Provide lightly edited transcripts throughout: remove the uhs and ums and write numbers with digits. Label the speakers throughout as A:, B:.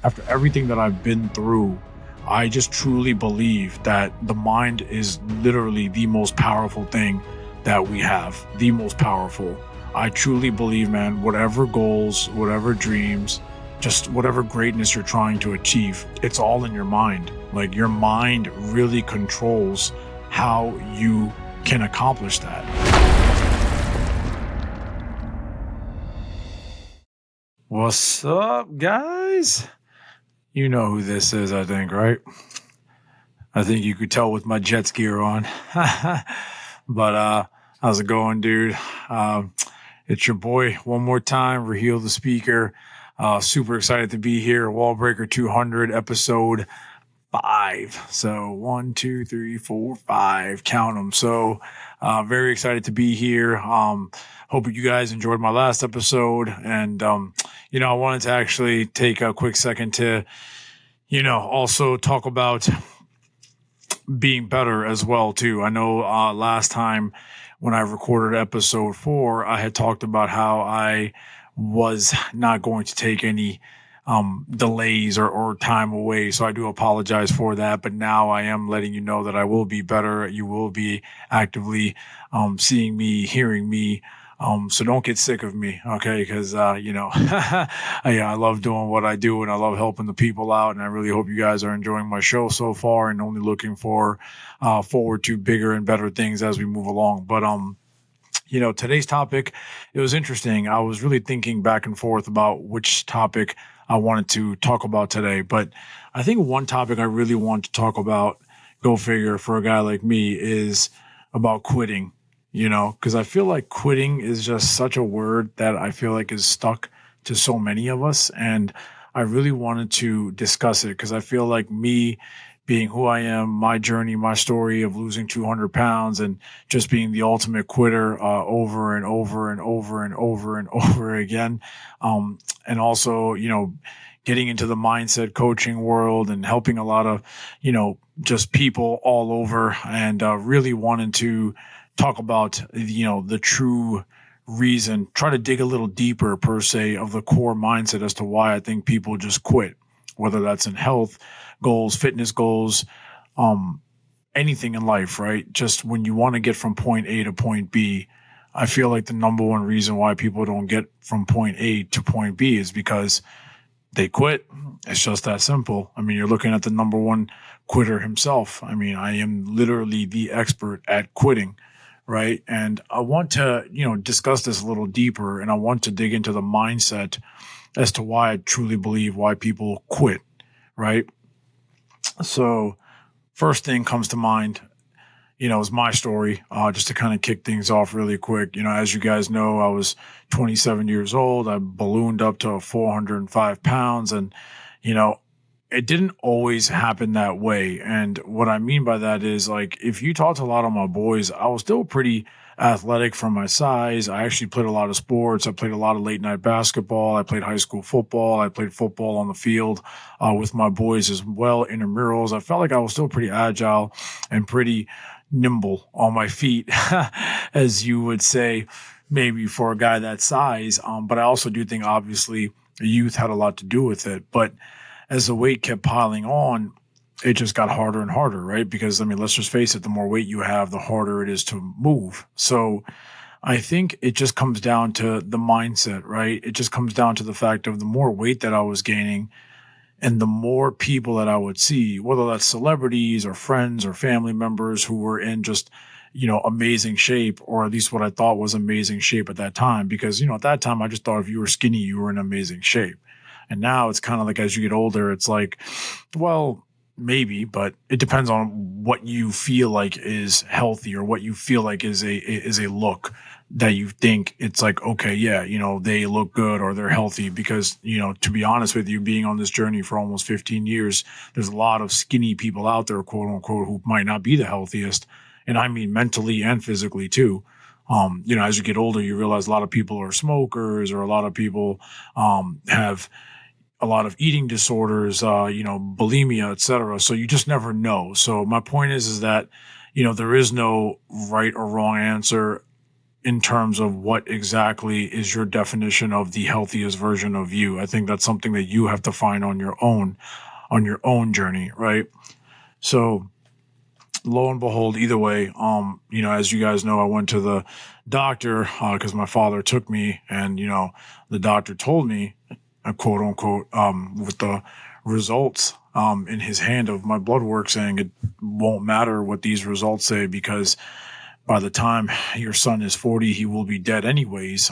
A: after everything that I've been through, I just truly believe that the mind is literally the most powerful thing that we have, the most powerful. I truly believe, man, whatever goals, whatever dreams, just whatever greatness you're trying to achieve, it's all in your mind. Like, your mind really controls how you can accomplish that. What's up, guys? You know who this is, I think, right? I think you could tell with my Jets gear on. But how's it going, dude? It's your boy one more time, Raheel the speaker. Super excited to be here. Wallbreaker 200, episode 5. So 1, 2, 3, 4, 5. Count them. So very excited to be here. Hope you guys enjoyed my last episode. And, I wanted to actually take a quick second to, also talk about being better as well, too. I know last time when I recorded episode 4, I had talked about how I was not going to take any delays or time away. So I do apologize for that. But now I am letting you know that I will be better. You will be actively seeing me, hearing me. So don't get sick of me, okay? Because, I love doing what I do and I love helping the people out. And I really hope you guys are enjoying my show so far and only looking forward to bigger and better things as we move along. But, today's topic, it was interesting. I was really thinking back and forth about which topic I wanted to talk about today. But I think one topic I really want to talk about, go figure, for a guy like me, is about quitting. Because I feel like quitting is just such a word that I feel like is stuck to so many of us. And I really wanted to discuss it because I feel like me being who I am, my journey, my story of losing 200 pounds and just being the ultimate quitter over and over and over and over and over again. And also, getting into the mindset coaching world and helping a lot of, just people all over, and really wanting to talk about, the true reason, try to dig a little deeper per se of the core mindset as to why I think people just quit, whether that's in health goals, fitness goals, anything in life, right? Just when you want to get from point A to point B, I feel like the number one reason why people don't get from point A to point B is because they quit. It's just that simple. I mean, you're looking at the number one quitter himself. I mean, I am literally the expert at quitting. Right. And I want to, discuss this a little deeper, and I want to dig into the mindset as to why I truly believe why people quit. Right. So first thing comes to mind, is my story, just to kind of kick things off really quick. As you guys know, I was 27 years old. I ballooned up to 405 pounds, and, it didn't always happen that way. And what I mean by that is, like, if you talk to a lot of my boys, I was still pretty athletic for my size. I actually played a lot of sports. I played a lot of late night basketball. I played high school football. I played football on the field with my boys as well, intramurals. I felt like I was still pretty agile and pretty nimble on my feet, as you would say, maybe for a guy that size. But I also do think, obviously, youth had a lot to do with it. But as the weight kept piling on, it just got harder and harder, right? Because, let's just face it, the more weight you have, the harder it is to move. So I think it just comes down to the mindset, right? It just comes down to the fact of the more weight that I was gaining and the more people that I would see, whether that's celebrities or friends or family members who were in just, amazing shape, or at least what I thought was amazing shape at that time. Because, at that time, I just thought if you were skinny, you were in amazing shape. And now it's kind of like, as you get older, it's like, well, maybe, but it depends on what you feel like is healthy or what you feel like is a look that you think it's like, okay, yeah, they look good or they're healthy. Because, to be honest with you, being on this journey for almost 15 years, there's a lot of skinny people out there, quote unquote, who might not be the healthiest. And I mean mentally and physically too. As you get older, you realize a lot of people are smokers, or a lot of people have a lot of eating disorders, bulimia, etc. So you just never know. So my point is that, there is no right or wrong answer. in terms of what exactly is your definition of the healthiest version of you. I think that's something that you have to find on your own journey, right? So lo and behold, either way, as you guys know, I went to the doctor because my father took me, and the doctor told me, quote unquote, with the results in his hand of my blood work, saying it won't matter what these results say because by the time your son is 40, he will be dead anyways.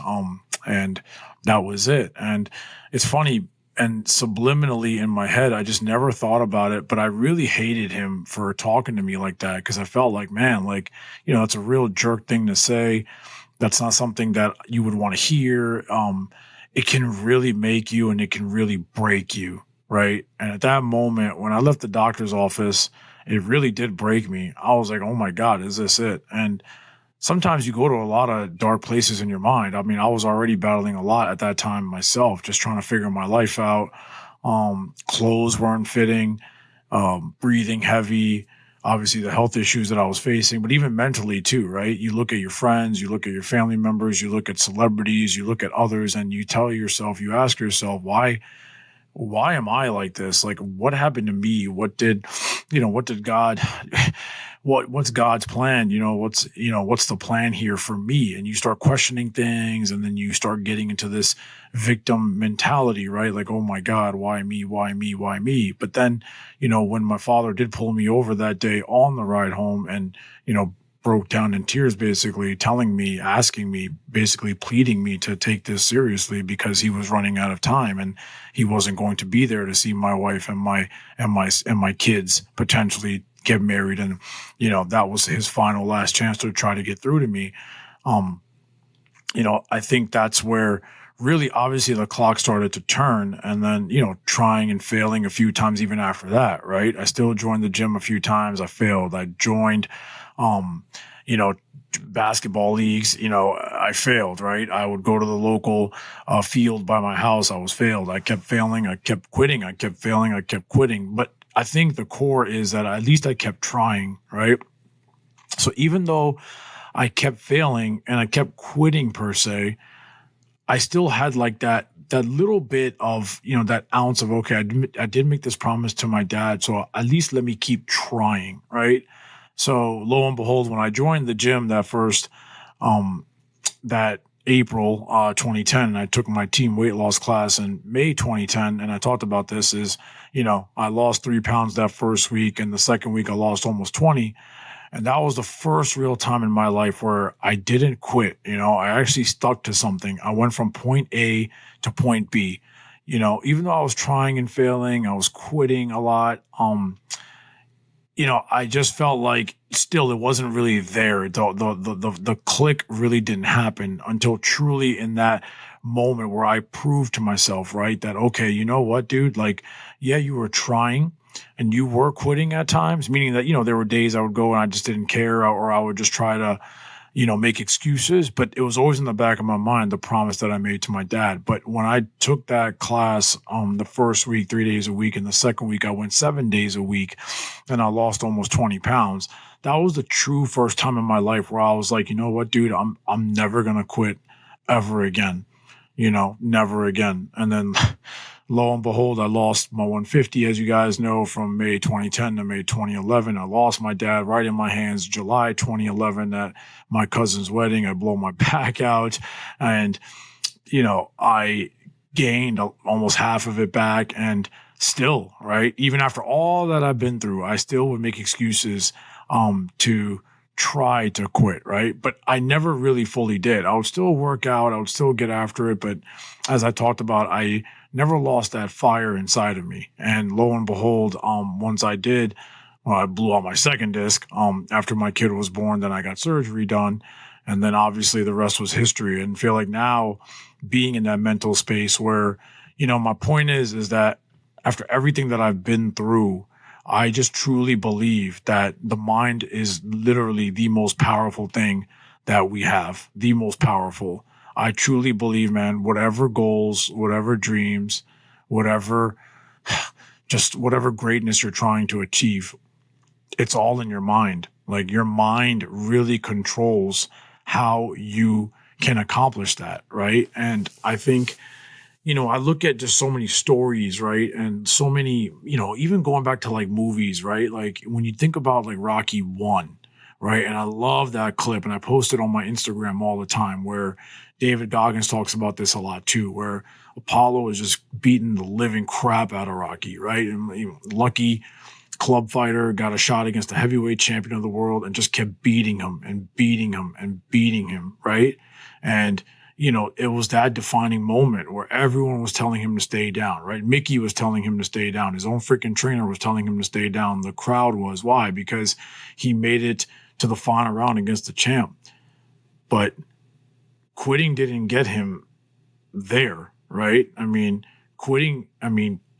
A: And that was it. And it's funny, and subliminally in my head, I just never thought about it, but I really hated him for talking to me like that because I felt like, man, like, it's a real jerk thing to say. That's not something that you would want to hear. It can really make you and it can really break you, right? And at that moment, when I left the doctor's office, it really did break me. I was like, oh my God, is this it? And sometimes you go to a lot of dark places in your mind. I mean, I was already battling a lot at that time myself, just trying to figure my life out. Clothes weren't fitting, breathing heavy, obviously the health issues that I was facing, but even mentally too, right? You look at your friends, you look at your family members, you look at celebrities, you look at others, and you ask yourself, why am I like this? Like, what happened to me? What did God, what's God's plan? What's the plan here for me? And you start questioning things, and then you start getting into this victim mentality, right? Like, oh my God, why me? Why me? Why me? But then, when my father did pull me over that day on the ride home and, broke down in tears, basically asking me, basically pleading me to take this seriously because he was running out of time and he wasn't going to be there to see my wife and my kids potentially get married. And, that was his final last chance to try to get through to me. I think that's where really obviously the clock started to turn, and then, trying and failing a few times even after that, right? I still joined the gym a few times. I failed. I joined, basketball leagues, I failed, right? I would go to the local field by my house. I was failed. I kept failing. I kept quitting. I kept failing. I kept quitting. But I think the core is that at least I kept trying, right? So even though I kept failing and I kept quitting per se, I still had like that little bit of, that ounce of, okay, I did make this promise to my dad. So at least let me keep trying, right? So lo and behold, when I joined the gym that April 2010, and I took my team weight loss class in May 2010, and I talked about this is, I lost 3 pounds that first week, and the second week I lost almost 20. And that was the first real time in my life where I didn't quit. I actually stuck to something. I went from point A to point B. Even though I was trying and failing, I was quitting a lot. I just felt like still it wasn't really there. The click really didn't happen until truly in that moment where I proved to myself, right, that, okay, you know what, dude, like, yeah, you were trying and you were quitting at times, meaning that, there were days I would go and I just didn't care, or I would just try to, make excuses, but it was always in the back of my mind, the promise that I made to my dad. But when I took that class, the first week, 3 days a week, and the second week I went 7 days a week, and I lost almost 20 pounds. That was the true first time in my life where I was like, you know what, dude, I'm never going to quit ever again, never again. And then lo and behold, I lost my 150, as you guys know, from May 2010 to May 2011. I lost my dad right in my hands, July 2011 at my cousin's wedding. I blow my back out, and, I gained almost half of it back. And still, right, even after all that I've been through, I still would make excuses to try to quit, right? But I never really fully did. I would still work out. I would still get after it. But as I talked about, I never lost that fire inside of me. And lo and behold, once I did, well, I blew out my second disc after my kid was born. Then I got surgery done. And then obviously the rest was history. And feel like now being in that mental space where, my point is that after everything that I've been through, I just truly believe that the mind is literally the most powerful thing that we have, the most powerful. I truly believe, man, whatever goals, whatever dreams, whatever greatness you're trying to achieve, it's all in your mind. Like, your mind really controls how you can accomplish that, right? And I think, I look at just so many stories, right? And so many, even going back to like movies, right? Like when you think about like Rocky 1, right? And I love that clip, and I post it on my Instagram all the time, where David Goggins talks about this a lot too, where Apollo is just beating the living crap out of Rocky, right? And lucky club fighter, got a shot against the heavyweight champion of the world and just kept beating him and beating him and beating him, right? And it was that defining moment where everyone was telling him to stay down, right? Mickey was telling him to stay down. His own freaking trainer was telling him to stay down. The crowd was. Why? Because he made it to the final round against the champ. But quitting didn't get him there, right?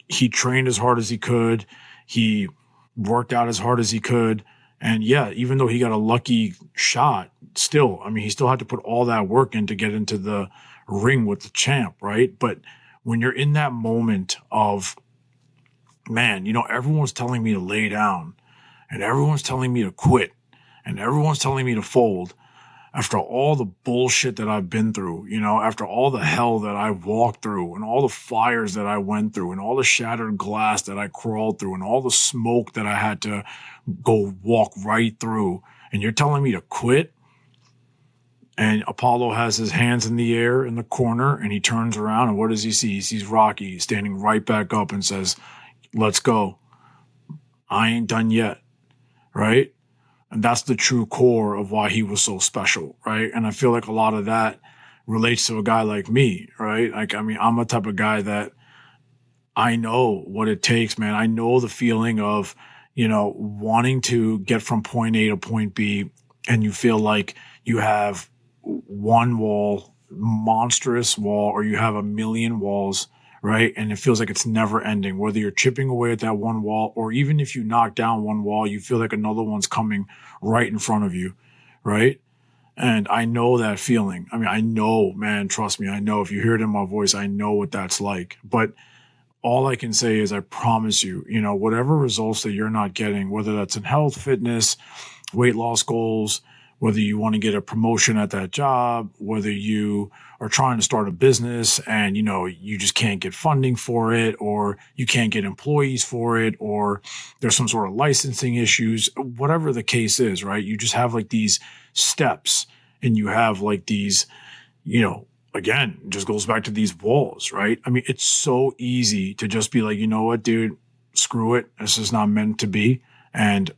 A: He trained as hard as he could. He worked out as hard as he could. And yeah, even though he got a lucky shot, still, he still had to put all that work in to get into the ring with the champ, right? But when you're in that moment of, man, everyone's telling me to lay down and everyone's telling me to quit and everyone's telling me to fold, after all the bullshit that I've been through, after all the hell that I've walked through and all the fires that I went through and all the shattered glass that I crawled through and all the smoke that I had to go walk right through, and you're telling me to quit? And Apollo has his hands in the air in the corner, and he turns around, and what does he see? He sees Rocky standing right back up and says, "Let's go. I ain't done yet." Right? And that's the true core of why he was so special, right? And I feel like a lot of that relates to a guy like me, right? Like, I'm a type of guy that I know what it takes, man. I know the feeling of, wanting to get from point A to point B, and you feel like you have one wall, monstrous wall, or you have a million walls, right? And it feels like it's never ending, whether you're chipping away at that one wall, or even if you knock down one wall, you feel like another one's coming right in front of you, right? And I know that feeling. I know, man, trust me, I know. If you hear it in my voice, I know what that's like. But all I can say is I promise you, whatever results that you're not getting, whether that's in health, fitness, weight loss goals, whether you want to get a promotion at that job, whether you are trying to start a business and, you just can't get funding for it, or you can't get employees for it, or there's some sort of licensing issues, whatever the case is, right? You just have like these steps, and you have like these, again, it just goes back to these walls, right? It's so easy to just be like, you know what, dude, screw it. This is not meant to be. And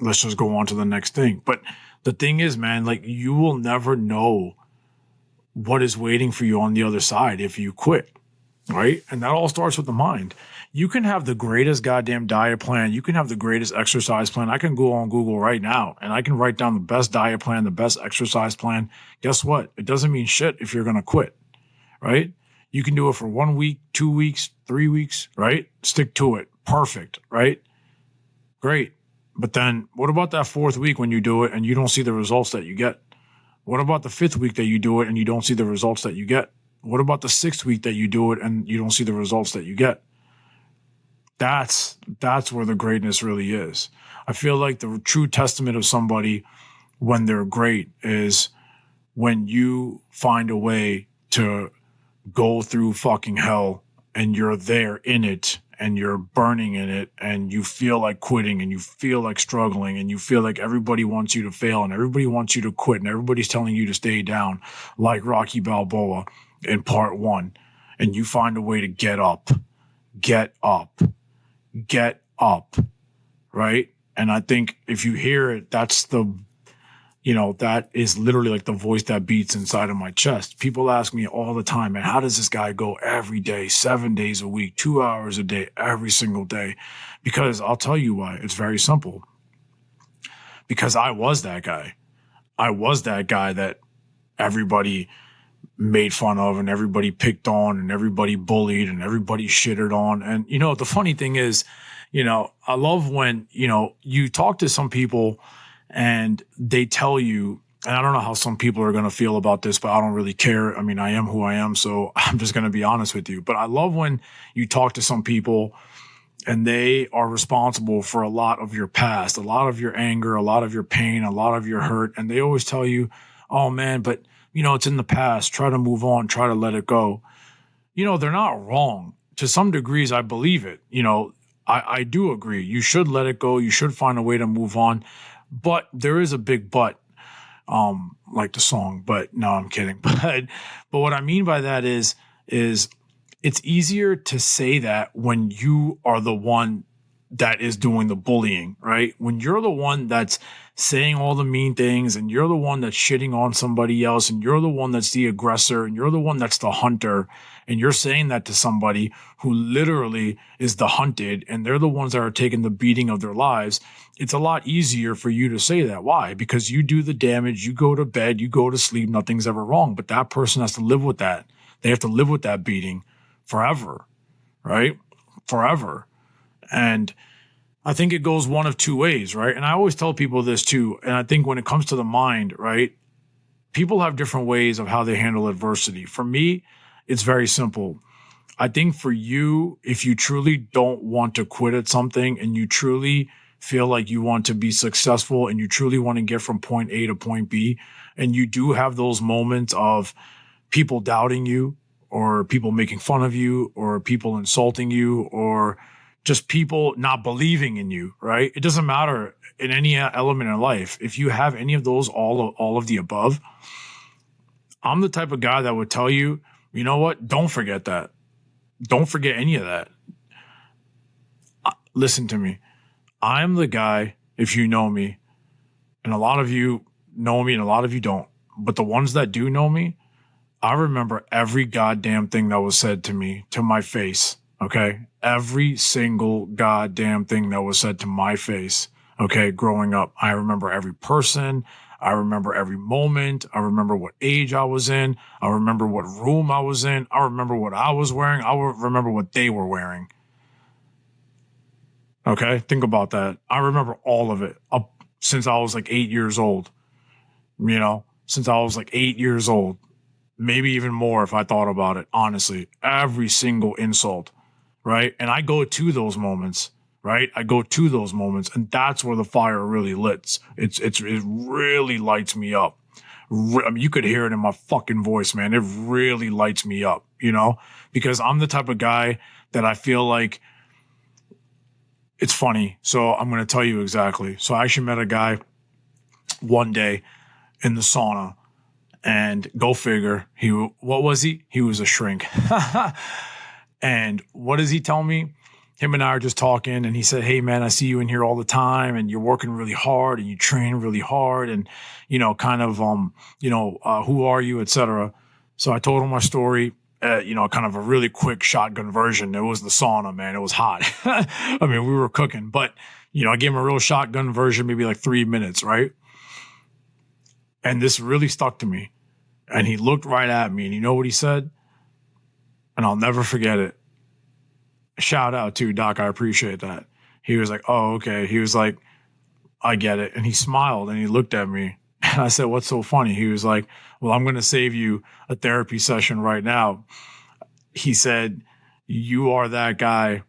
A: let's just go on to the next thing. But the thing is, man, like, you will never know what is waiting for you on the other side if you quit, right? And that all starts with the mind. You can have the greatest goddamn diet plan. You can have the greatest exercise plan. I can go on Google right now and I can write down the best diet plan, the best exercise plan. Guess what? It doesn't mean shit if you're going to quit, right? You can do it for 1 week, 2 weeks, 3 weeks, right? Stick to it. Perfect, right? Great. But then what about that 4th week when you do it and you don't see the results that you get? What about the 5th week that you do it and you don't see the results that you get? What about the 6th week that you do it and you don't see the results that you get? That's where the greatness really is. I feel like the true testament of somebody when they're great is when you find a way to go through fucking hell and you're there in it and you're burning in it and you feel like quitting and you feel like struggling and you feel like everybody wants you to fail and everybody wants you to quit and everybody's telling you to stay down, like Rocky Balboa in part 1. And you find a way to get up, right? And I think if you hear it, that's that is literally like the voice that beats inside of my chest. People ask me all the time, man, how does this guy go every day, 7 days a week, 2 hours a day, every single day? Because I'll tell you why. It's very simple. Because I was that guy. I was that guy that everybody made fun of and everybody picked on and everybody bullied and everybody shitted on. And, the funny thing is, I love when, you talk to some people and they tell you, and I don't know how some people are going to feel about this, but I don't really care. I am who I am, so I'm just going to be honest with you. But I love when you talk to some people and they are responsible for a lot of your past, a lot of your anger, a lot of your pain, a lot of your hurt. And they always tell you, oh man, but it's in the past. Try to move on, try to let it go. They're not wrong. To some degrees, I believe it. I do agree. You should let it go. You should find a way to move on. But there is a big but, like the song, but no, I'm kidding. But what I mean by that is it's easier to say that when you are the one that is doing the bullying, right? When you're the one that's saying all the mean things and you're the one that's shitting on somebody else and you're the one that's the aggressor and you're the one that's the hunter and you're saying that to somebody who literally is the hunted and they're the ones that are taking the beating of their lives, it's a lot easier for you to say that. Why? Because you do the damage, you go to bed, you go to sleep, nothing's ever wrong. But that person has to live with that. They have to live with that beating forever, right? Forever. And I think it goes one of two ways, right? And I always tell people this too. And I think when it comes to the mind, right, people have different ways of how they handle adversity. For me, it's very simple. I think for you, if you truly don't want to quit at something and you truly feel like you want to be successful and you truly want to get from point A to point B, and you do have those moments of people doubting you or people making fun of you or people insulting you or just people not believing in you, right? It doesn't matter in any element in life. If you have any of those, all of the above, I'm the type of guy that would tell you, you know what? Don't forget that. Don't forget any of that. Listen to me. I'm the guy, if you know me, and a lot of you know me and a lot of you don't, but the ones that do know me, I remember every goddamn thing that was said to me, to my face, okay? Every single goddamn thing that was said to my face, okay, growing up. I remember every person. I remember every moment. I remember what age I was in. I remember what room I was in. I remember what I was wearing. I remember what they were wearing. Okay, think about that. I remember all of it up since I was like 8 years old. Since I was like 8 years old. Maybe even more if I thought about it, honestly. Every single insult, right? And I go to those moments, right? I go to those moments, and that's where the fire really lit. It really lights me up. I mean, you could hear it in my fucking voice, man. It really lights me up, because I'm the type of guy that I feel like it's funny. So I'm going to tell you exactly. So I actually met a guy one day in the sauna. And go figure, what was he? He was a shrink. And what does he tell me? Him and I are just talking, and he said, hey, man, I see you in here all the time, and you're working really hard, and you train really hard, and, who are you, etc. So I told him my story, kind of a really quick shotgun version. It was the sauna, man. It was hot. I mean, we were cooking, but, I gave him a real shotgun version, maybe like 3 minutes, right? And this really stuck to me. And he looked right at me, and you know what he said? And I'll never forget it. Shout out to Doc. I appreciate that. He was like, oh, okay. He was like, I get it. And he smiled and he looked at me. And I said, what's so funny? He was like, well, I'm going to save you a therapy session right now. He said, you are that guy.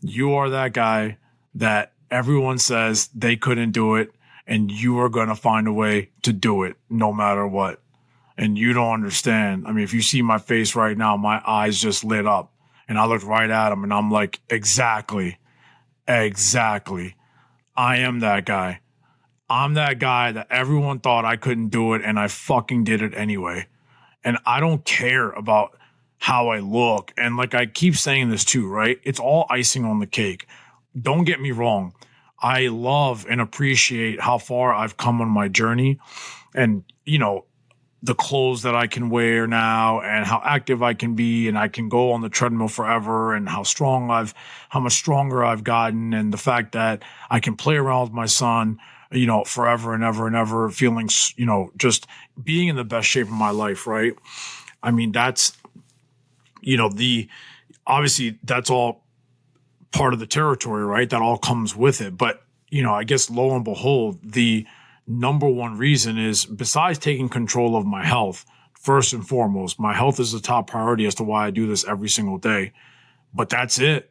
A: You are that guy that everyone says they couldn't do it. And you are going to find a way to do it no matter what. And you don't understand. I mean, if you see my face right now, my eyes just lit up. And I looked right at him and I'm like, exactly. I am that guy. I'm that guy that everyone thought I couldn't do it and I fucking did it anyway. And I don't care about how I look. And like I keep saying this too, right? It's all icing on the cake. Don't get me wrong. I love and appreciate how far I've come on my journey and, the clothes that I can wear now and how active I can be and I can go on the treadmill forever and how much stronger I've gotten and the fact that I can play around with my son, forever and ever and ever, feeling, just being in the best shape of my life, right? I mean, that's, obviously that's all part of the territory, right? That all comes with it. But, I guess lo and behold, the number one reason is, besides taking control of my health, first and foremost, my health is the top priority as to why I do this every single day. But that's it.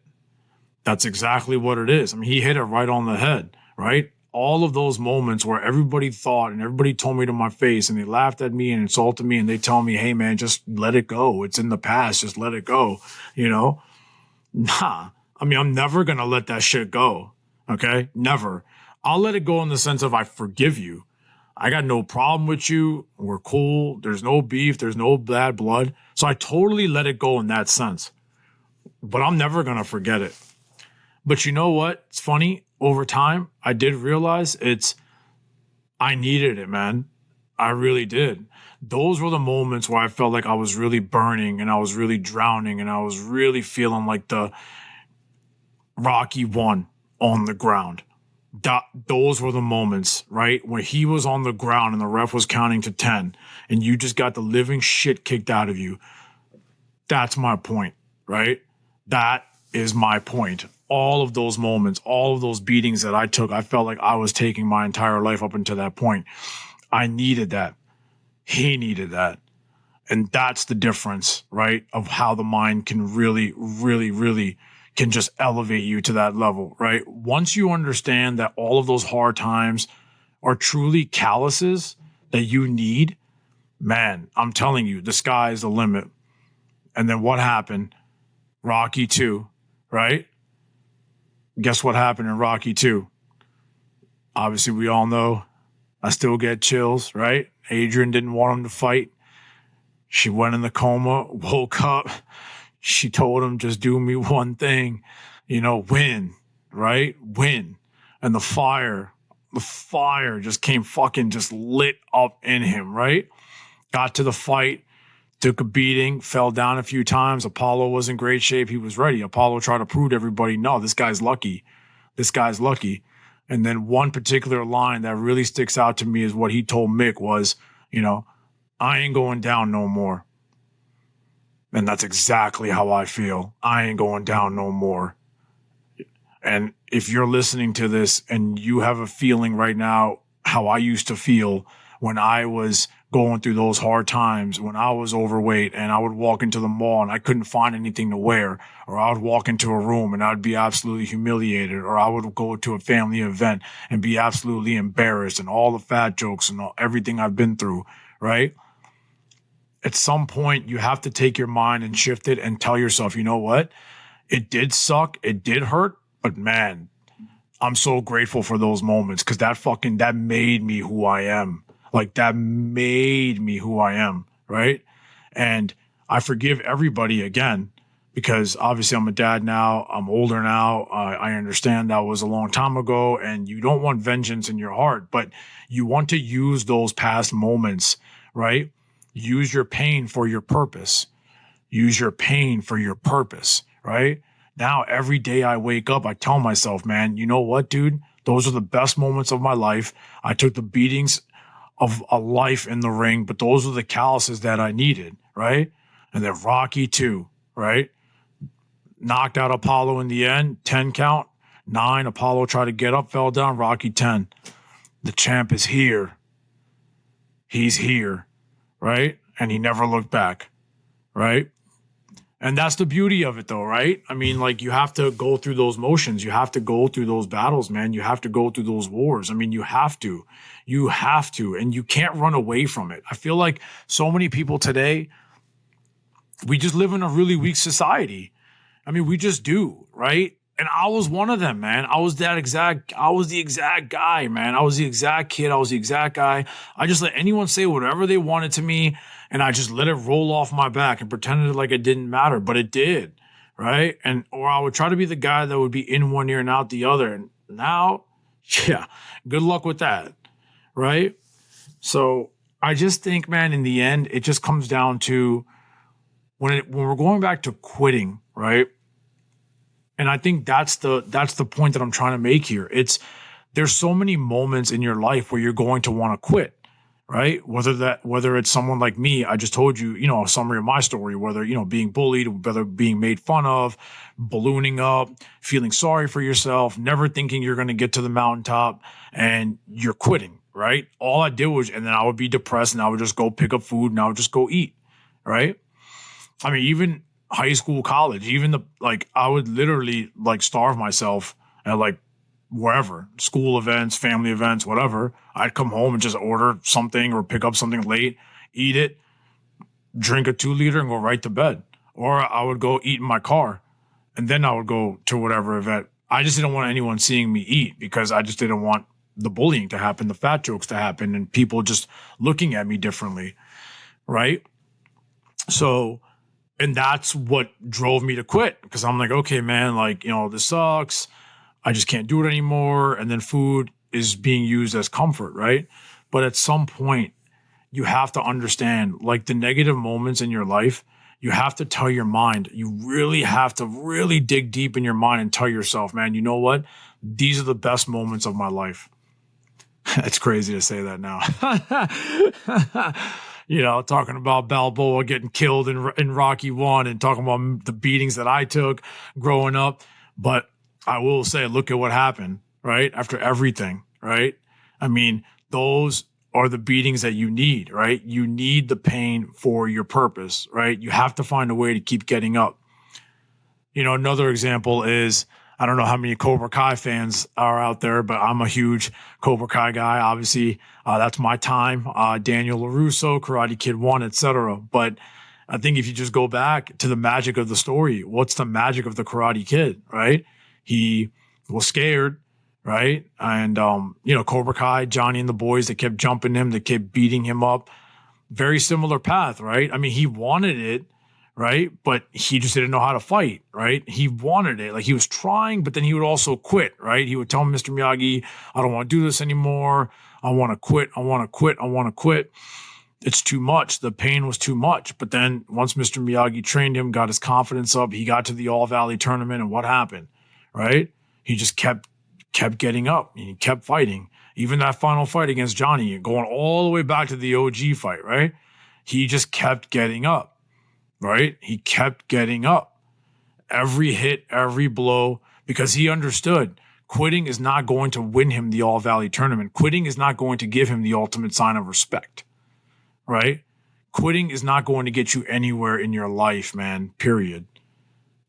A: That's exactly what it is. I mean, he hit it right on the head, right? all of those moments where everybody thought and everybody told me to my face and they laughed at me and insulted me and they tell me, hey man, just let it go. It's in the past. Just let it go. You know, nah, I mean, I'm never going to let that shit go. Okay. Never. I'll let it go in the sense of I forgive you. I got no problem with you. We're cool. There's no beef. There's no bad blood. So I totally let it go in that sense, but I'm never going to forget it. But you know what? It's funny. Over time, I did realize I needed it, man. I really did. Those were the moments where I felt like I was really burning and I was really drowning and I was really feeling like the Rocky one on the ground. Those were the moments, right? When he was on the ground and the ref was counting to 10 and you just got the living shit kicked out of you. That's my point, right? That is my point. All of those moments, all of those beatings that I took, I felt like I was taking my entire life up until that point. I needed that. He needed that. And that's the difference, right? Of how the mind can really, really, really can just elevate you to that level, right? Once you understand that all of those hard times are truly calluses that you need, man, I'm telling you, the sky is the limit. And then what happened? Rocky 2, right? Guess what happened in Rocky 2? Obviously, we all know I still get chills, right? Adrian didn't want him to fight. She went in the coma, woke up. She told him, just do me one thing, win, right? Win. And the fire just came fucking just lit up in him, right? Got to the fight, took a beating, fell down a few times. Apollo was in great shape. He was ready. Apollo tried to prove to everybody, no, this guy's lucky. This guy's lucky. And then one particular line that really sticks out to me is what he told Mick was, I ain't going down no more. And that's exactly how I feel. I ain't going down no more. And if you're listening to this and you have a feeling right now how I used to feel when I was going through those hard times, when I was overweight and I would walk into the mall and I couldn't find anything to wear, or I would walk into a room and I'd be absolutely humiliated, or I would go to a family event and be absolutely embarrassed, and all the fat jokes and everything I've been through, right? At some point, you have to take your mind and shift it and tell yourself, you know what? It did suck. It did hurt. But man, I'm so grateful for those moments, because that made me who I am. Like, that made me who I am, right? And I forgive everybody again, because obviously I'm a dad now. I'm older now. I understand that was a long time ago, and you don't want vengeance in your heart, but you want to use those past moments, right? Use your pain for your purpose. Use your pain for your purpose, right? Now, every day I wake up, I tell myself, man, you know what, dude? Those are the best moments of my life. I took the beatings of a life in the ring, but those are the calluses that I needed, right? And then Rocky 2, right? Knocked out Apollo in the end, 10 count, 9. Apollo tried to get up, fell down, Rocky 10. The champ is here. He's here, right? And he never looked back, right? And that's the beauty of it, though, right? I mean, like, you have to go through those motions. You have to go through those battles, man. You have to go through those wars. I mean, you have to. You have to. And you can't run away from it. I feel like so many people today, we just live in a really weak society. I mean, we just do, right? And I was one of them, man. I was the exact guy, man. I was the exact kid. I was the exact guy. I just let anyone say whatever they wanted to me, and I just let it roll off my back and pretended like it didn't matter, but it did, right? Or I would try to be the guy that would be in one ear and out the other. And now, yeah, good luck with that, right? So I just think, man, in the end, it just comes down to when we're going back to quitting, right? And I think that's the point that I'm trying to make here. There's so many moments in your life where you're going to want to quit, right? Whether it's someone like me, I just told you, a summary of my story, whether, being bullied, whether being made fun of, ballooning up, feeling sorry for yourself, never thinking you're going to get to the mountaintop, and you're quitting, right? All I did was, and then I would be depressed and I would just go pick up food and I would just go eat, right? I mean, even high school, college, I would literally starve myself at wherever, school events, family events, whatever. I'd come home and just order something or pick up something late, eat it, drink a 2-liter and go right to bed. Or I would go eat in my car and then I would go to whatever event. I just didn't want anyone seeing me eat because I just didn't want the bullying to happen, the fat jokes to happen, and people just looking at me differently, right? So, and that's what drove me to quit because I'm like, okay, man, like, this sucks. I just can't do it anymore. And then food is being used as comfort, right? But at some point, you have to understand, like, the negative moments in your life, you have to tell your mind, you really have to really dig deep in your mind and tell yourself, man, you know what? These are the best moments of my life. It's crazy to say that now. Talking about Balboa getting killed in Rocky 1 and talking about the beatings that I took growing up. But I will say, look at what happened, right? After everything, right? I mean, those are the beatings that you need, right? You need the pain for your purpose, right? You have to find a way to keep getting up. Another example is, I don't know how many Cobra Kai fans are out there, but I'm a huge Cobra Kai guy. Obviously, that's my time. Daniel LaRusso, Karate Kid 1, etc. But I think if you just go back to the magic of the story, what's the magic of the Karate Kid, right? He was scared, right? And, Cobra Kai, Johnny and the boys, they kept jumping him, they kept beating him up. Very similar path, right? I mean, he wanted it, right? But he just didn't know how to fight, right? He wanted it. Like, he was trying, but then he would also quit, right? He would tell Mr. Miyagi, I don't want to do this anymore. I want to quit. I want to quit. I want to quit. It's too much. The pain was too much. But then once Mr. Miyagi trained him, got his confidence up, he got to the All Valley tournament, and what happened, right? He just kept getting up. He kept fighting. Even that final fight against Johnny, going all the way back to the OG fight, right? He just kept getting up, right? He kept getting up. Every hit, every blow, because he understood quitting is not going to win him the All Valley tournament. Quitting is not going to give him the ultimate sign of respect, right? Quitting is not going to get you anywhere in your life, man, period.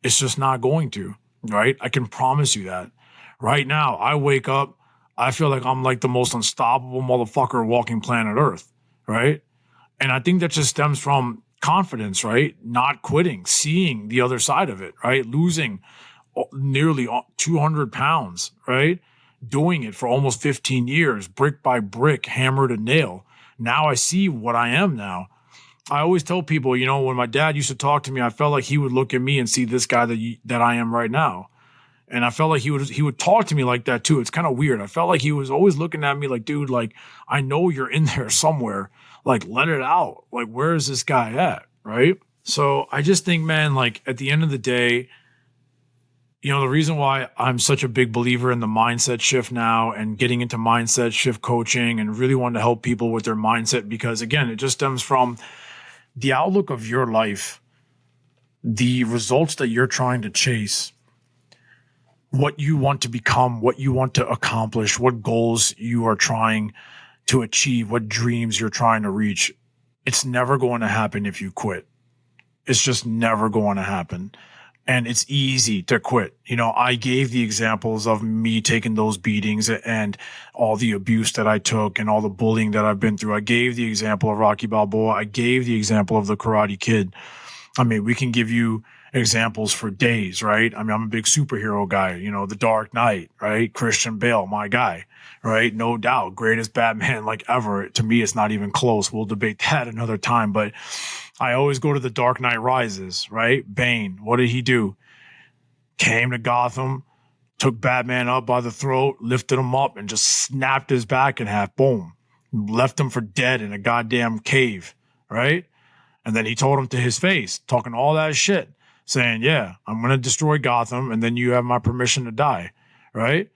A: It's just not going to, right? I can promise you that. Right now, I wake up, I feel like I'm like the most unstoppable motherfucker walking planet Earth, right? And I think that just stems from confidence, right? Not quitting, seeing the other side of it, right? Losing nearly 200 pounds, right? Doing it for almost 15 years, brick by brick, hammer to nail. Now I see what I am now. I always tell people, when my dad used to talk to me, I felt like he would look at me and see this guy that I am right now. And I felt like he would talk to me like that too. It's kind of weird. I felt like he was always looking at me like, dude, like, I know you're in there somewhere. Like, let it out. Like, where is this guy at? Right? So I just think, man, like, at the end of the day, the reason why I'm such a big believer in the mindset shift now and getting into mindset shift coaching and really want to help people with their mindset, because again, it just stems from the outlook of your life, the results that you're trying to chase, what you want to become, what you want to accomplish, what goals you are trying to achieve, what dreams you're trying to reach. It's never going to happen if you quit. It's just never going to happen. And it's easy to quit. I gave the examples of me taking those beatings and all the abuse that I took and all the bullying that I've been through. I gave the example of Rocky Balboa. I gave the example of the Karate Kid. I mean, we can give you examples for days, right? I mean, I'm a big superhero guy, The Dark Knight, right? Christian Bale, my guy, right? No doubt. Greatest Batman like ever. To me, it's not even close. We'll debate that another time, but I always go to The Dark Knight Rises, right? Bane, what did he do? Came to Gotham, took Batman up by the throat, lifted him up, and just snapped his back in half. Boom. Left him for dead in a goddamn cave, right? And then he told him to his face, talking all that shit, saying, yeah, I'm going to destroy Gotham, and then you have my permission to die, right?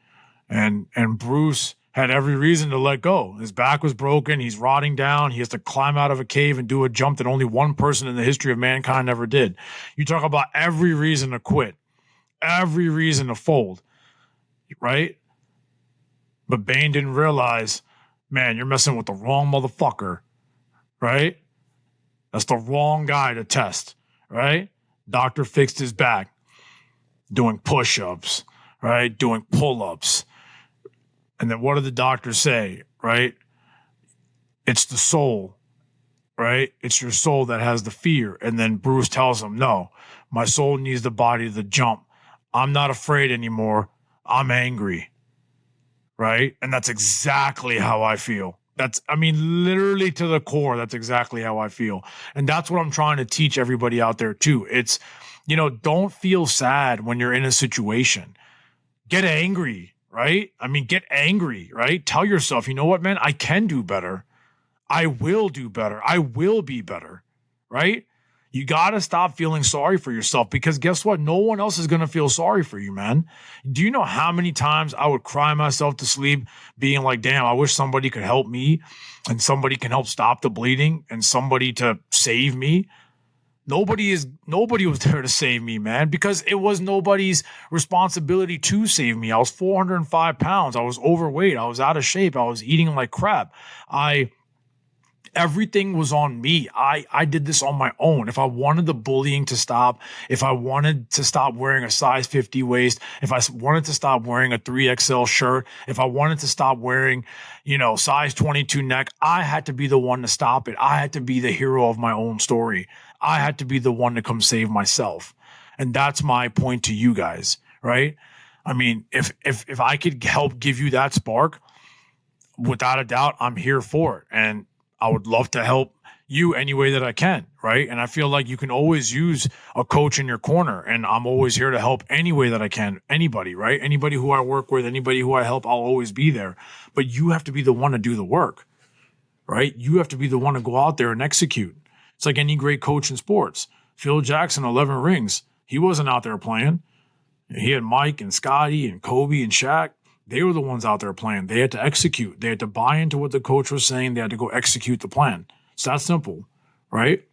A: And Bruce had every reason to let go. His back was broken. He's rotting down. He has to climb out of a cave and do a jump that only one person in the history of mankind ever did. You talk about every reason to quit, every reason to fold, right? But Bane didn't realize, man, you're messing with the wrong motherfucker, right? That's the wrong guy to test, right? Doctor fixed his back, doing push-ups, right? Doing pull-ups, And then what do the doctors say, right? It's the soul, right? It's your soul that has the fear. And then Bruce tells him, no, my soul needs the body to jump. I'm not afraid anymore. I'm angry, right? And that's exactly how I feel. Literally to the core, that's exactly how I feel. And that's what I'm trying to teach everybody out there too. It's, don't feel sad when you're in a situation. Get angry, right? Get angry, right? Tell yourself, you know what, man? I can do better. I will do better. I will be better, right? You got to stop feeling sorry for yourself, because guess what? No one else is going to feel sorry for you, man. Do you know how many times I would cry myself to sleep being like, damn, I wish somebody could help me and somebody can help stop the bleeding and somebody to save me? Nobody was there to save me, man, because it was nobody's responsibility to save me. I was 405 pounds. I was overweight. I was out of shape. I was eating like crap. Everything was on me. I did this on my own. If I wanted the bullying to stop, if I wanted to stop wearing a size 50 waist, if I wanted to stop wearing a 3XL shirt, if I wanted to stop wearing, size 22 neck, I had to be the one to stop it. I had to be the hero of my own story. I had to be the one to come save myself. And that's my point to you guys, right? If I could help give you that spark, without a doubt, I'm here for it. And I would love to help you any way that I can, right? And I feel like you can always use a coach in your corner, and I'm always here to help any way that I can. Anybody, right? Anybody who I work with, anybody who I help, I'll always be there. But you have to be the one to do the work, right? You have to be the one to go out there and execute. It's like any great coach in sports. Phil Jackson, 11 rings. He wasn't out there playing. He had Mike and Scotty and Kobe and Shaq. They were the ones out there playing. They had to execute. They had to buy into what the coach was saying. They had to go execute the plan. It's that simple, right?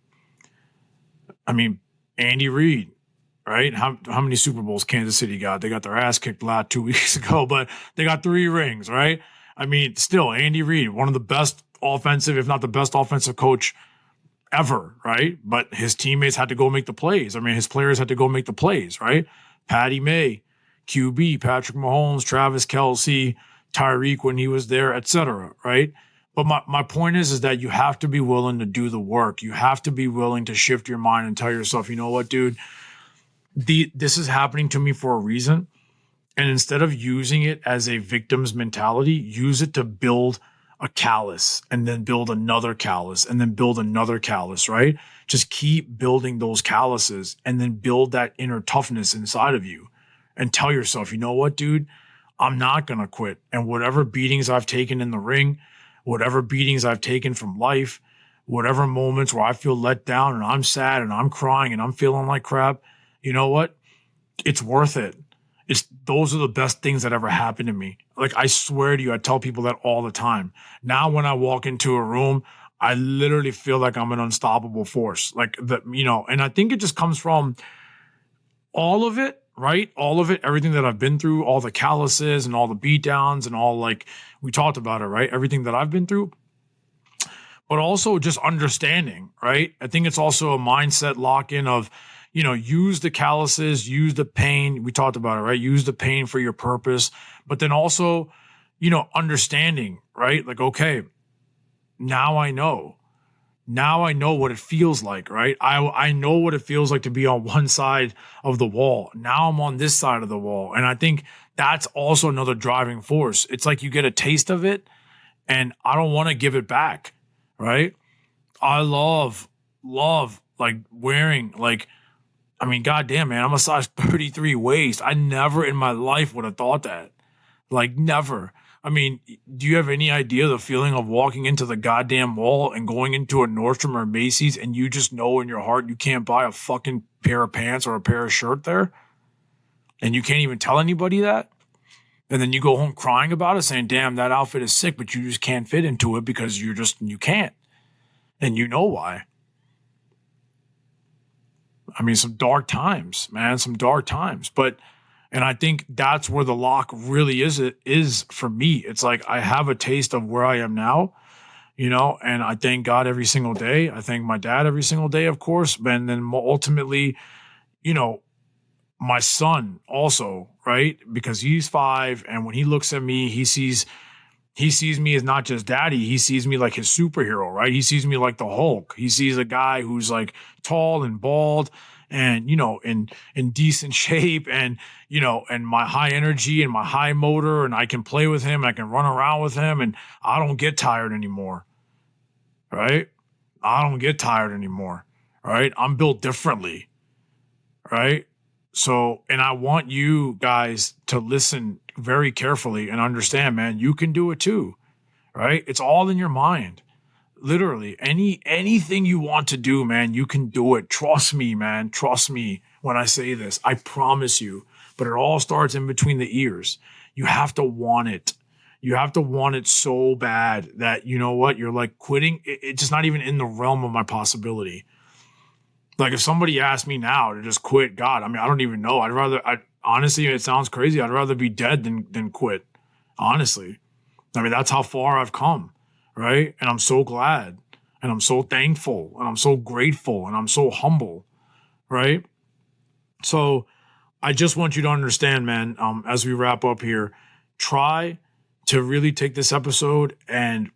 A: Andy Reid, right? How many Super Bowls Kansas City got? They got their ass kicked 2 weeks ago, but they got 3 rings, right? Still, Andy Reid, one of the best offensive, if not the best offensive coach ever, right? But his teammates had to go make the plays. His players had to go make the plays, right? Patty May, QB, Patrick Mahomes, Travis Kelce, Tyreek when he was there, etc., right? But my point is that you have to be willing to do the work. You have to be willing to shift your mind and tell yourself, you know what, dude, this is happening to me for a reason. And instead of using it as a victim's mentality, use it to build a callus and then build another callus and then build another callus, right? Just keep building those calluses and then build that inner toughness inside of you. And tell yourself, you know what, dude, I'm not going to quit. And whatever beatings I've taken in the ring, whatever beatings I've taken from life, whatever moments where I feel let down and I'm sad and I'm crying and I'm feeling like crap, you know what? It's worth it. Those are the best things that ever happened to me. Like, I swear to you, I tell people that all the time. Now, when I walk into a room, I literally feel like I'm an unstoppable force. And I think it just comes from all of it. Right? All of it, everything that I've been through, all the calluses and all the beatdowns and all, like, we talked about it, right? Everything that I've been through, but also just understanding, right? I think it's also a mindset lock-in of, use the calluses, use the pain. We talked about it, right? Use the pain for your purpose, but then also, understanding, right? Like, okay, now I know. Now I know what it feels like, right? I know what it feels like to be on one side of the wall. Now I'm on this side of the wall. And I think that's also another driving force. It's like you get a taste of it and I don't want to give it back, right? I love like wearing, like, goddamn, man, I'm a size 33 waist. I never in my life would have thought that. Like, never. Do you have any idea the feeling of walking into the goddamn mall and going into a Nordstrom or Macy's and you just know in your heart you can't buy a fucking pair of pants or a pair of shirt there? And you can't even tell anybody that? And then you go home crying about it, saying, damn, that outfit is sick, but you just can't fit into it because you can't. And you know why. Some dark times, man, some dark times. And I think that's where the lock really is for me. It's like I have a taste of where I am now, and I thank God every single day. I thank my dad every single day, of course. And then ultimately, my son also, right? Because he's 5, and when he looks at me, he sees me as not just daddy. He sees me like his superhero, right? He sees me like the Hulk. He sees a guy who's like tall and bald and, in decent shape and, and my high energy and my high motor, and I can play with him. I can run around with him, and I don't get tired anymore, right? I don't get tired anymore, right? I'm built differently, right? So, and I want you guys to listen very carefully and understand, man, you can do it too, right? It's all in your mind. Literally, anything you want to do, man, you can do it. Trust me, man. Trust me when I say this. I promise you. But it all starts in between the ears. You have to want it. You have to want it so bad that, you know what, you're like quitting. It's just not even in the realm of my possibility. Like if somebody asked me now to just quit, God, I mean, I don't even know. Honestly, it sounds crazy. I'd rather be dead than quit. Honestly. I mean, that's how far I've come, right? And I'm so glad, and I'm so thankful, and I'm so grateful, and I'm so humble, right? So I just want you to understand, man, as we wrap up here, try to really take this episode and,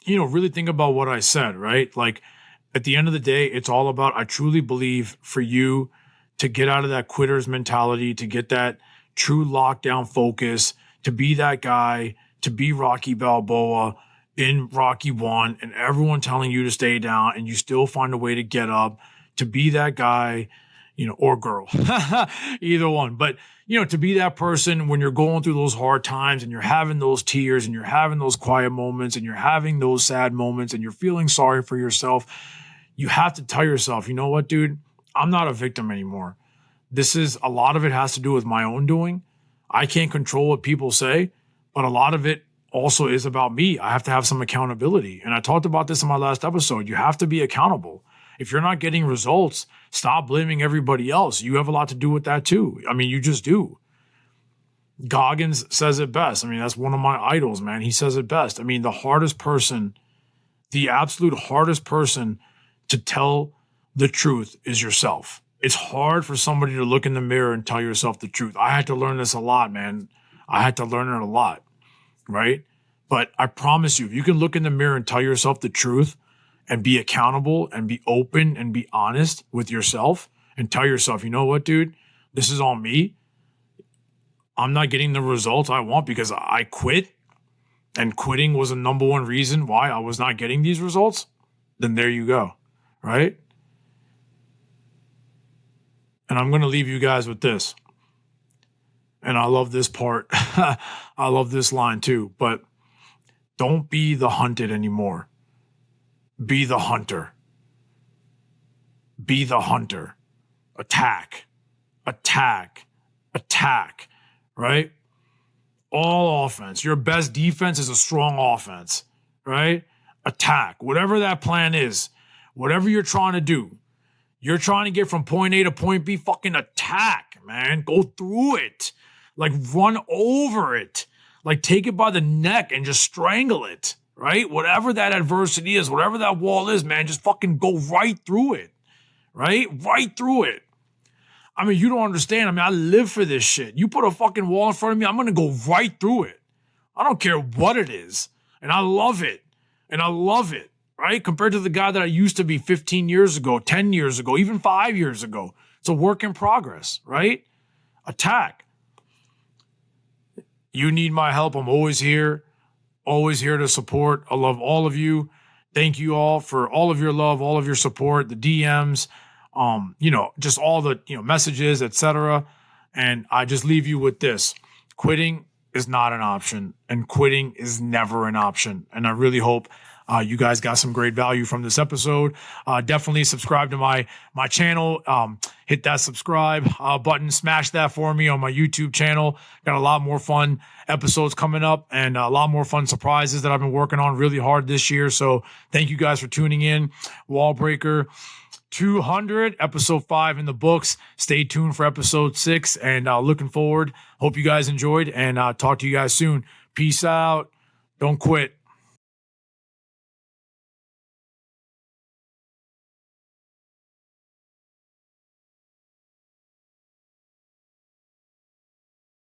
A: really think about what I said, right? Like at the end of the day, it's all about, I truly believe for you to get out of that quitter's mentality, to get that true lockdown focus, to be that guy, to be Rocky Balboa in Rocky 1 and everyone telling you to stay down and you still find a way to get up, to be that guy, or girl, either one. But, to be that person when you're going through those hard times and you're having those tears and you're having those quiet moments and you're having those sad moments and you're feeling sorry for yourself, you have to tell yourself, you know what, dude, I'm not a victim anymore. A lot of it has to do with my own doing. I can't control what people say, but a lot of it also is about me. I have to have some accountability. And I talked about this in my last episode. You have to be accountable. If you're not getting results, stop blaming everybody else. You have a lot to do with that too. I mean, you just do. Goggins says it best. I mean, that's one of my idols, man. He says it best. I mean, the absolute hardest person to tell the truth is yourself. It's hard for somebody to look in the mirror and tell yourself the truth. I had to learn this a lot, man. I had to learn it a lot, right? But I promise you, if you can look in the mirror and tell yourself the truth and be accountable and be open and be honest with yourself and tell yourself, you know what, dude, this is on me. I'm not getting the results I want because I quit, and quitting was the number one reason why I was not getting these results. Then there you go, right? And I'm going to leave you guys with this. And I love this part. I love this line too. But don't be the hunted anymore. Be the hunter. Be the hunter. Attack. Attack. Attack. Right? All offense. Your best defense is a strong offense. Right? Attack. Whatever that plan is. Whatever you're trying to do. You're trying to get from point A to point B. Fucking attack, man. Go through it. Like run over it. Like take it by the neck and just strangle it. Right? Whatever that adversity is, whatever that wall is, man, just fucking go right through it. Right? Right through it. I mean, you don't understand. I mean, I live for this shit. You put a fucking wall in front of me, I'm going to go right through it. I don't care what it is. And I love it. And I love it. Right? Compared to the guy that I used to be 15 years ago, 10 years ago, even 5 years ago. It's a work in progress. Right? Attack. You need my help. I'm always here. Always here to support. I love all of you. Thank you all for all of your love, all of your support, the DMs, just all the, messages, etc. And I just leave you with this. Quitting is not an option, and quitting is never an option. And I really hope you guys got some great value from this episode. Definitely subscribe to my channel. Hit that subscribe button. Smash that for me on my YouTube channel. Got a lot more fun episodes coming up and a lot more fun surprises that I've been working on really hard this year. So thank you guys for tuning in. Wallbreaker 200, episode 5 in the books. Stay tuned for episode 6 and looking forward. Hope you guys enjoyed and talk to you guys soon. Peace out. Don't quit.